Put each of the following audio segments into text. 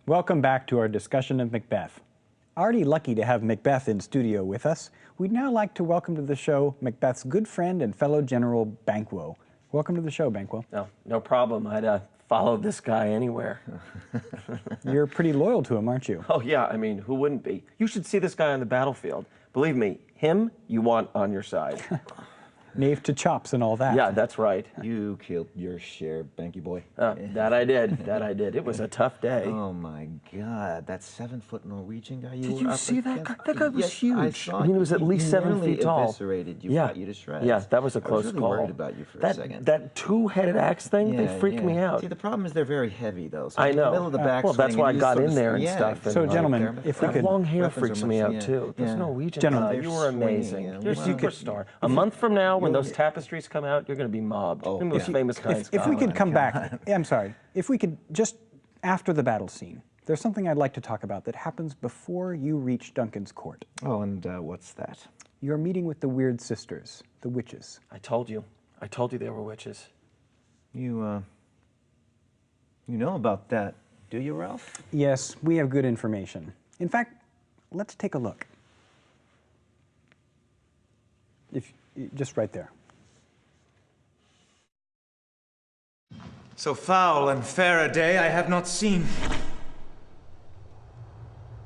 Welcome back to our discussion of Macbeth. Already lucky to have Macbeth in studio with us, we'd now like to welcome to the show Macbeth's good friend and fellow General Banquo. Welcome to the show, Banquo. No problem. I'd follow this guy anywhere. You're pretty loyal to him, aren't you? Oh, yeah. I mean, who wouldn't be? You should see this guy on the battlefield. Believe me, him you want on your side. Knave to chops and all that. Yeah, that's right. You killed your share, Banky boy. That I did. That I did. It was a tough day. Oh my God, that 7-foot Norwegian guy Did you see that guy? That guy was huge. I saw I mean, he was at least 7 feet tall. Eviscerated you, cut you to shreds. Yeah, that was a close I was really call. worried about you for a second. That two-headed axe thing, they freaked me out. See, the problem is they're very heavy, though. So I in know. the middle of the backswing, well, that's why I got in there and stuff. So, and gentlemen, if we that could... long hair freaks me out, too. This Norwegian guy, you were amazing. You're a superstar. A month from now, when those tapestries come out, you're going to be mobbed. You're the most famous guy in If Scotland. we could come back... I'm sorry. If we could just, after the battle scene, there's something I'd like to talk about that happens before you reach Duncan's court. Oh, and what's that? You're meeting with the weird sisters, the witches. I told you. I told you they were witches. You know about that, do you, Ralph? Yes, we have good information. In fact, let's take a look. Just right there. So foul and fair a day I have not seen.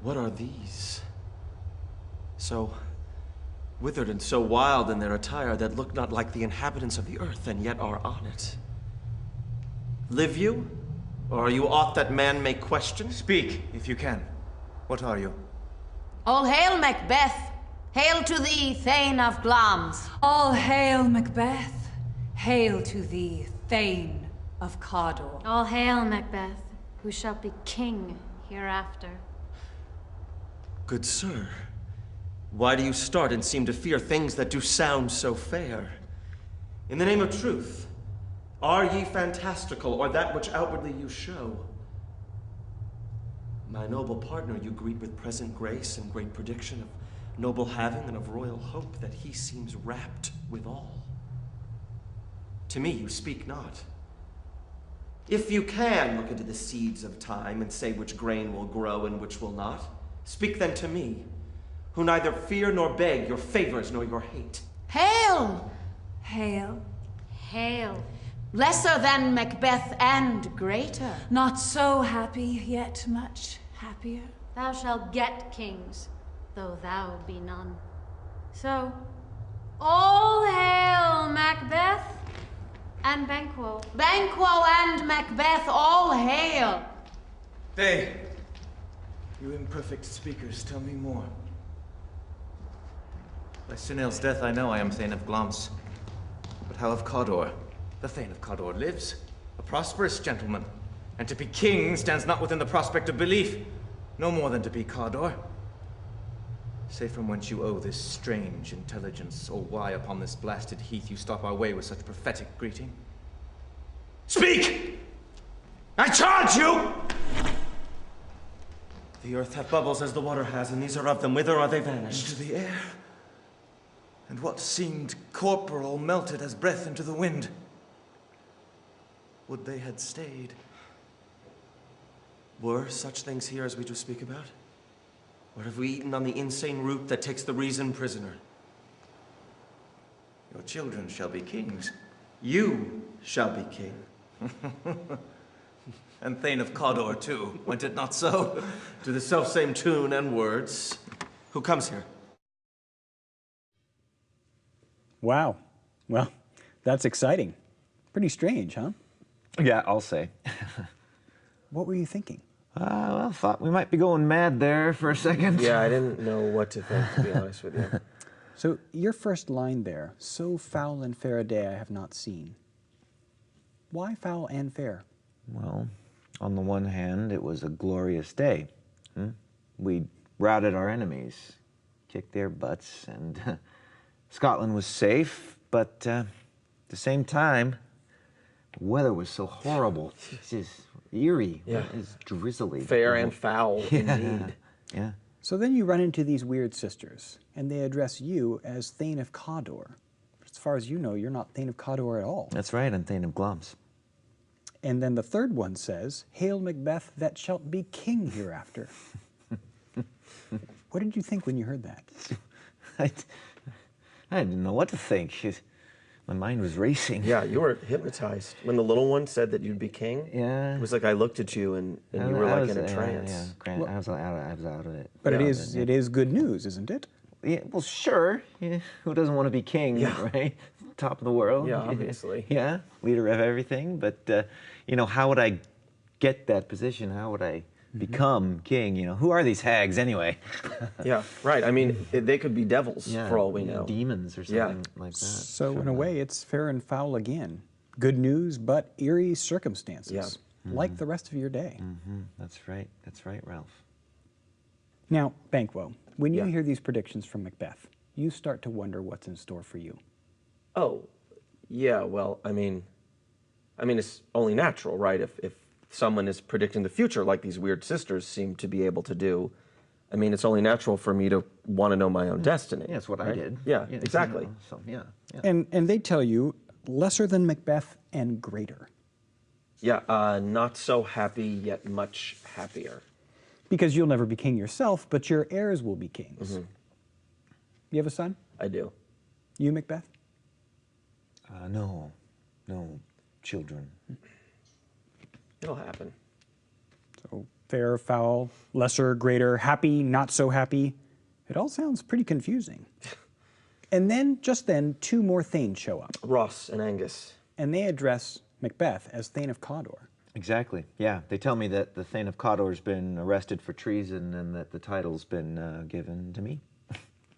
What are these? So withered and so wild in their attire that look not like the inhabitants of the earth, and yet are on it. Live you? Or are you aught that man may question? Speak, if you can. What are you? All hail, Macbeth! Hail to thee, Thane of Glamis! All hail, Macbeth! Hail to thee, Thane of Cawdor. All hail, Macbeth, who shall be king hereafter. Good sir, why do you start and seem to fear things that do sound so fair? In the name of truth, are ye fantastical, or that which outwardly you show? My noble partner you greet with present grace and great prediction of noble having and of royal hope, that he seems rapt withal. To me you speak not. If you can look into the seeds of time and say which grain will grow and which will not, speak then to me, who neither fear nor beg your favors nor your hate. Hail! Hail. Hail. Lesser than Macbeth and greater. Not so happy, yet much happier. Thou shalt get kings, though thou be none. So, all hail, Macbeth and Banquo. Banquo and Macbeth, all hail! They, you imperfect speakers, tell me more. By Sinel's death I know I am Thane of Glamis. But how of Cawdor? The Thane of Cawdor lives, a prosperous gentleman, and to be king stands not within the prospect of belief, no more than to be Cawdor. Say from whence you owe this strange intelligence, or why upon this blasted heath you stop our way with such prophetic greeting. Speak! I charge you! The earth hath bubbles as the water has, and these are of them. Whither are they vanished? Into the air. And what seemed corporal melted as breath into the wind. Would they had stayed. Were such things here as we do speak about? Or have we eaten on the insane root that takes the reason prisoner? Your children shall be kings. You shall be king. And Thane of Cawdor, too, went it not so? To the selfsame tune and words. Who comes here? Wow. Well, that's exciting. Pretty strange, huh? Yeah, I'll say. What were you thinking? Well, thought we might be going mad there for a second. Yeah, I didn't know what to think, to be honest with you. So your first line there, so foul and fair a day I have not seen. Why foul and fair? Well, on the one hand, it was a glorious day. We routed our enemies, kicked their butts, and Scotland was safe, but at the same time, the weather was so horrible. It's just eerie. Yeah. It's drizzly. Fair and foul, indeed. Yeah. So then you run into these weird sisters, and they address you as Thane of Cawdor. As far as you know, you're not Thane of Cawdor at all. That's right, I'm Thane of Glamis. And then the third one says, "Hail Macbeth, that shalt be king hereafter." What did you think when you heard that? I didn't know what to think. My mind was racing. Yeah, you were hypnotized. When the little one said that you'd be king, Yeah. it was like I looked at you and you were like in a trance. Yeah, I was out of it. But Yeah, it is good news, isn't it? Yeah, well, sure. Yeah. Who doesn't want to be king, right? Top of the world. Yeah, obviously. Yeah, leader of everything. But, you know, how would I get that position? How would I become king? You know, who are these hags anyway? Yeah, right. I mean, they could be devils for all we know. Demons or something like that. So in a way, it's fair and foul again. Good news, but eerie circumstances, like the rest of your day. That's right, Ralph. Now, Banquo, when you hear these predictions from Macbeth, you start to wonder what's in store for you. Oh, yeah, well, I mean, it's only natural, right? If someone is predicting the future like these weird sisters seem to be able to do, I mean, it's only natural for me to want to know my own destiny. Yeah, that's what right? I did. Yeah, exactly. You know, so, yeah. And they tell you lesser than Macbeth and greater. Yeah, not so happy, yet much happier. Because you'll never be king yourself, but your heirs will be kings. You have a son? I do. You, Macbeth? No children. It'll happen. So fair, foul, lesser, greater, happy, not so happy. It all sounds pretty confusing. And then, just then, two more Thanes show up. Ross and Angus. And they address Macbeth as Thane of Cawdor. Exactly, yeah. They tell me that the Thane of Cawdor's been arrested for treason and that the title's been given to me.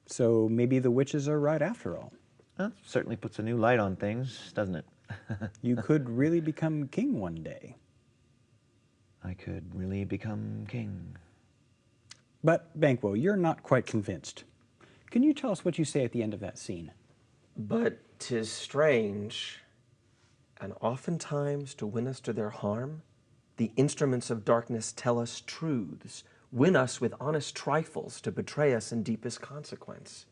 So maybe the witches are right after all. Well, certainly puts a new light on things, doesn't it? You could really become king one day. I could really become king. But, Banquo, you're not quite convinced. Can you tell us what you say at the end of that scene? But 'tis strange, and oftentimes to win us to their harm, the instruments of darkness tell us truths, win us with honest trifles to betray us in deepest consequence.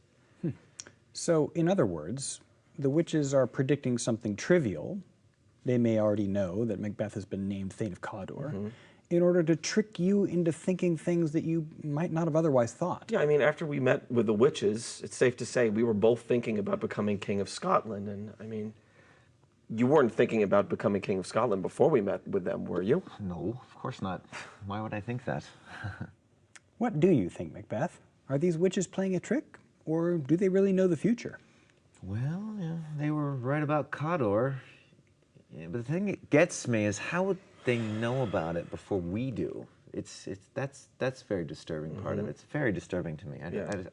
So, in other words, the witches are predicting something trivial. They may already know that Macbeth has been named Thane of Cawdor, in order to trick you into thinking things that you might not have otherwise thought. Yeah, I mean, after we met with the witches, it's safe to say we were both thinking about becoming King of Scotland, and I mean, you weren't thinking about becoming King of Scotland before we met with them, were you? No, of course not. Why would I think that? What do you think, Macbeth? Are these witches playing a trick, or do they really know the future? Well, yeah, they were right about Cawdor. Yeah, but the thing that gets me is how would they know about it before we do? That's very disturbing part of it. It's very disturbing to me.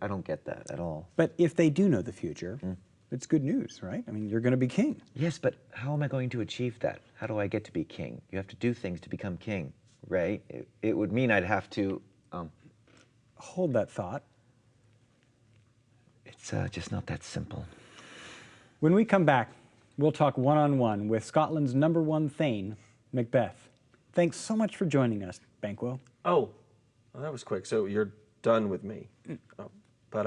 I don't get that at all. But if they do know the future, it's good news, right? I mean, you're going to be king. Yes, but how am I going to achieve that? How do I get to be king? You have to do things to become king, right? It would mean I'd have to... Hold that thought. It's just not that simple. When we come back, we'll talk one-on-one with Scotland's #1 Thane, Macbeth. Thanks so much for joining us, Banquo. Oh, well, that was quick. So you're done with me. Oh, but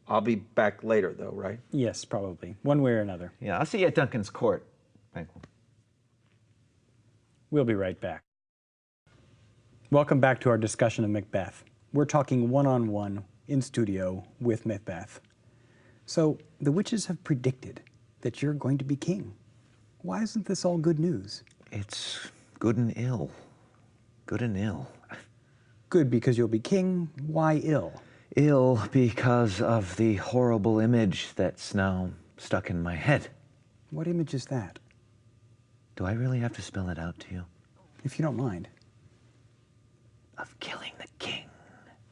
I'll be back later, though, right? Yes, probably, one way or another. Yeah, I'll see you at Duncan's court, Banquo. We'll be right back. Welcome back to our discussion of Macbeth. We're talking one-on-one in studio with Macbeth. So the witches have predicted that you're going to be king. Why isn't this all good news? It's good and ill. Good and ill. Good because you'll be king. Why ill? Ill because of the horrible image that's now stuck in my head. What image is that? Do I really have to spell it out to you? If you don't mind. Of killing the king.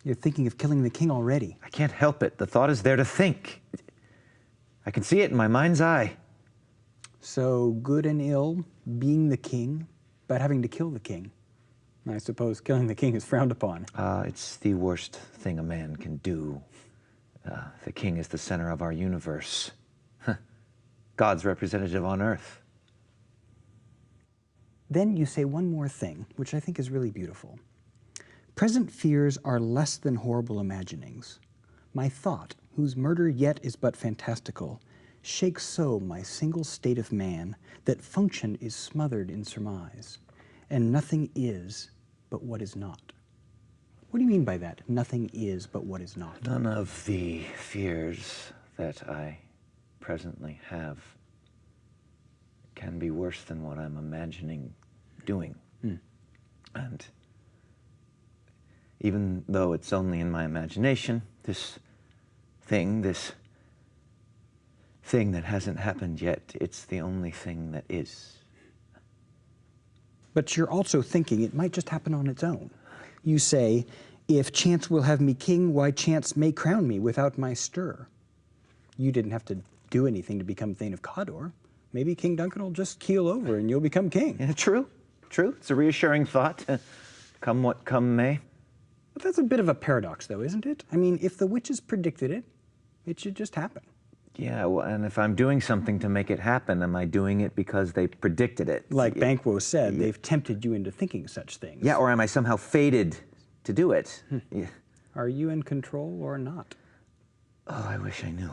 You're thinking of killing the king already. I can't help it. The thought is there to think. I can see it in my mind's eye. So good and ill, being the king, but having to kill the king. I suppose killing the king is frowned upon. It's the worst thing a man can do. The king is the center of our universe. God's representative on earth. Then you say one more thing, which I think is really beautiful. Present fears are less than horrible imaginings. My thought, whose murder yet is but fantastical, shakes so my single state of man that function is smothered in surmise, and nothing is but what is not. What do you mean by that? Nothing is but what is not. None of the fears that I presently have can be worse than what I'm imagining doing. And even though it's only in my imagination, this thing that hasn't happened yet, it's the only thing that is. But you're also thinking it might just happen on its own. You say, if chance will have me king, why chance may crown me without my stir. You didn't have to do anything to become Thane of Cawdor. Maybe King Duncan will just keel over and you'll become king. Yeah, true. It's a reassuring thought. Come what come may. But that's a bit of a paradox, though, isn't it? I mean, if the witches predicted it, it should just happen. Yeah, well, and if I'm doing something to make it happen, am I doing it because they predicted it? Like Banquo said, they've tempted you into thinking such things. Yeah, or am I somehow fated to do it? Yeah. Are you in control or not? Oh, I wish I knew.